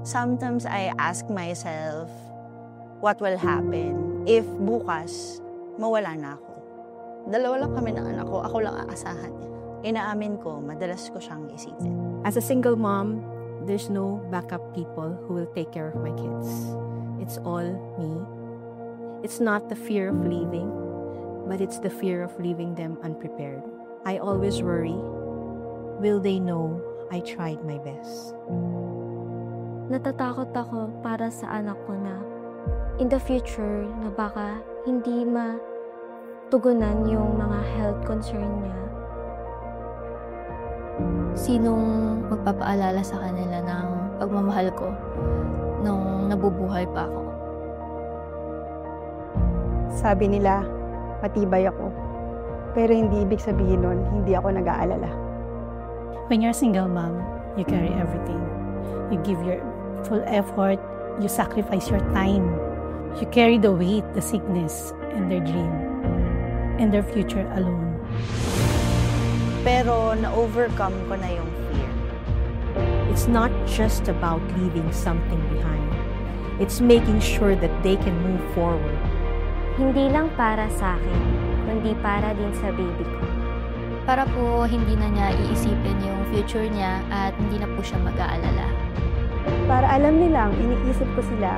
Sometimes I ask myself, what will happen if bukas mawala na ako? Dalawa lang kami ng anak ko, ako lang aasahan niya. Inaamin ko, madalas ko siyang isipin. As a single mom, there's no backup people who will take care of my kids. It's all me. It's not the fear of leaving, but it's the fear of leaving them unprepared. I always worry, will they know I tried my best? Natatakot ako para sa anak ko na in the future na baka hindi matugunan yung mga health concern niya. Sinong magpapaalala sa kanila ng pagmamahal ko nung nabubuhay pa ako? Sabi nila, matibay ako. Pero hindi ibig sabihin nun, hindi ako nag-aalala. When you're a single mom, you carry everything. You give your full effort, you sacrifice your time. You carry the weight, the sickness, and their dream, and their future alone. Pero na-overcome ko na yung fear. It's not just about leaving something behind. It's making sure that they can move forward. Hindi lang para sa akin, kundi para din sa baby ko. Para po hindi na niya iisipin yung future niya at hindi na po siya mag-aalala. Para alam nilang iniisip ko sila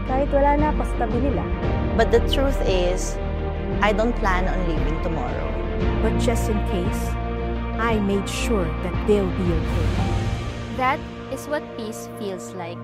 kahit wala na ako sa tabi nila. But the truth is, I don't plan on leaving tomorrow. But just in case, I made sure that they'll be okay. That is what peace feels like.